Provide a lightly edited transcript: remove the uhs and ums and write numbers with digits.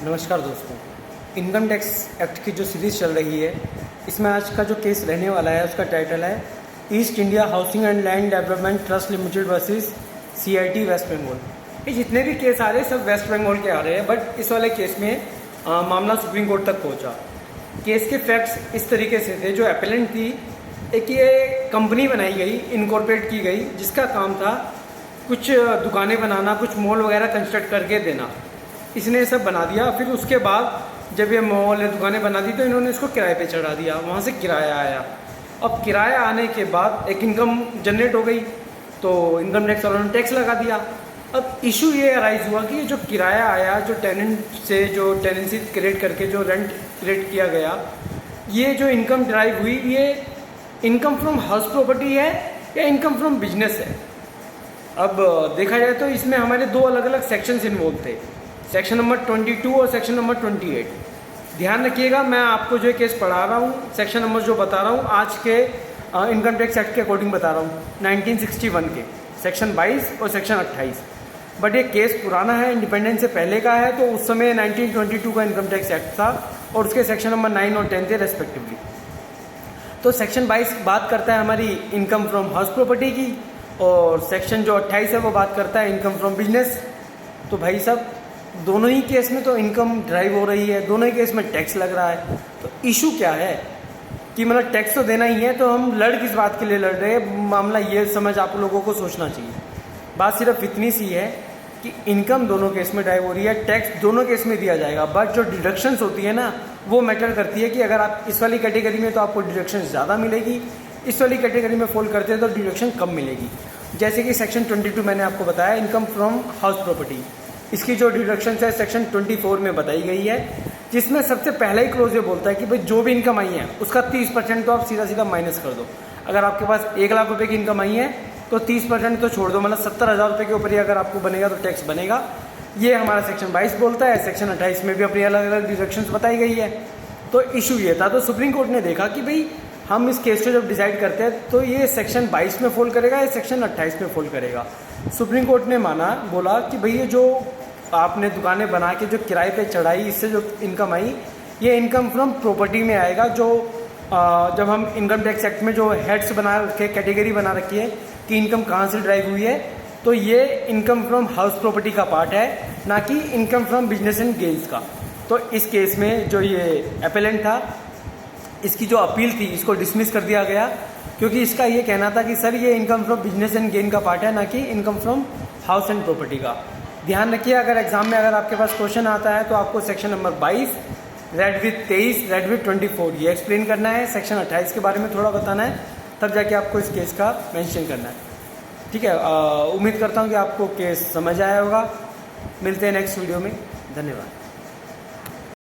नमस्कार दोस्तों। Income tax act की जो सीरीज़ चल रही है, इसमें आज का जो केस रहने वाला है उसका टाइटल है East India Housing and Land Development Trust Limited versus CIT West Bengal. ये जितने भी केस आ रहे हैं सब वेस्ट बंगाल के आ रहे हैं, बट इस वाले केस में मामला सुप्रीम कोर्ट तक पहुंचा। केस के फैक्ट्स इस तरीके से थे। जो एपेलेंट थी, एक ये कंपनी बनाई गई, इनकॉर्पोरेट की गई, जिसका काम था कुछ दुकानें बनाना, कुछ मॉल वगैरह कंस्ट्रक्ट करके देना। इसने सब बना दिया। फिर उसके बाद जब ये मॉल या दुकानें बना दी तो इन्होंने इसको किराए पे चढ़ा दिया। वहाँ से किराया आया। अब किराया आने के बाद एक इनकम जनरेट हो गई, तो इनकम टैक्स वालों ने टैक्स लगा दिया। अब इशू ये अराइज हुआ कि जो किराया आया, जो टेनेंट से जो टेनेंसी क्रिएट करके जो रेंट क्रिएट किया गया, ये जो इनकम ड्राइव हुई, ये इनकम फ्रॉम हाउस प्रॉपर्टी है या इनकम फ्रॉम बिजनेस है। अब देखा जाए तो इसमें हमारे दो अलग अलग सेक्शंस इन्वॉल्व थे, सेक्शन नंबर 22 और सेक्शन नंबर 28। ध्यान रखिएगा, मैं आपको जो केस पढ़ा रहा हूँ, सेक्शन नंबर जो बता रहा हूँ आज के इनकम टैक्स एक्ट के अकॉर्डिंग बता रहा हूँ, 1961 के सेक्शन 22 और सेक्शन 28। बट ये केस पुराना है, इंडिपेंडेंस से पहले का है, तो उस समय 1922 का इनकम टैक्स एक्ट था और उसके सेक्शन नंबर 9 और 10 थे रेस्पेक्टिवली। तो सेक्शन 22 बात करता है हमारी इनकम फ्रॉम हाउस प्रॉपर्टी की, और सेक्शन जो 28 है वो बात करता है इनकम फ्रॉम बिजनेस। तो भाई साहब, दोनों ही केस में तो इनकम ड्राइव हो रही है, दोनों ही केस में टैक्स लग रहा है। तो इशू क्या है कि मतलब टैक्स तो देना ही है, तो हम लड़ किस बात के लिए लड़ रहे हैं? मामला ये समझ आप लोगों को सोचना चाहिए। बात सिर्फ इतनी सी है कि इनकम दोनों केस में ड्राइव हो रही है, टैक्स दोनों केस में दिया जाएगा, बट जो डिडक्शंस होती है ना, वो मैटर करती है कि अगर आप इस वाली कैटेगरी में तो आपको डिडक्शन ज़्यादा मिलेगी, इस वाली कैटेगरी में फॉल करते हैं तो डिडक्शन कम मिलेगी। जैसे कि सेक्शन 22 मैंने आपको बताया, इनकम फ्रॉम हाउस प्रॉपर्टी, इसकी जो डिडक्शन है सेक्शन 24 में बताई गई है, जिसमें सबसे पहला ही क्लोज ये बोलता है कि भाई जो भी इनकम आई है उसका 30% तो आप सीधा सीधा माइनस कर दो। अगर आपके पास 1 लाख रुपए की इनकम आई है तो 30% तो छोड़ दो, मतलब 70,000 रुपये के ऊपर ही अगर आपको बनेगा तो टैक्स बनेगा। ये हमारा सेक्शन 22 बोलता है। सेक्शन 28 में भी अपनी अलग अलग डिडक्शंस बताई गई है। तो इशू ये था, तो सुप्रीम कोर्ट ने देखा कि भाई हम इस केस को जब डिसाइड करते हैं तो ये सेक्शन 22 में फॉल करेगा या सेक्शन 28 में फॉल करेगा। सुप्रीम कोर्ट ने माना, बोला कि भाई ये जो आपने दुकानें बना के जो किराए पे चढ़ाई, इससे जो इनकम आई, ये इनकम फ्रॉम प्रॉपर्टी में आएगा। जो जब हम इनकम टैक्स एक्ट में जो हेड्स बना रखे, कैटेगरी बना रखी है कि इनकम कहाँ से ड्राइव हुई है, तो ये इनकम फ्रॉम हाउस प्रॉपर्टी का पार्ट है, ना कि income from business and gains का। तो इस केस में जो ये एपेलेंट था, इसकी जो अपील थी, इसको डिसमिस कर दिया गया, क्योंकि इसका ये कहना था कि सर ये income from business and gain का पार्ट है, ना कि income from house and property का। ध्यान रखिए, अगर एग्जाम में अगर आपके पास क्वेश्चन आता है तो आपको section number 22 red with 23 red with 24 ये एक्सप्लेन करना है, सेक्शन 28 के बारे में थोड़ा बताना है, तब जाके आपको इस केस का मेंशन करना है। ठीक है, उम्मीद करता हूँ कि आपको केस समझ आया होगा। मिलते हैं नेक्स्ट वीडियो में। धन्यवाद।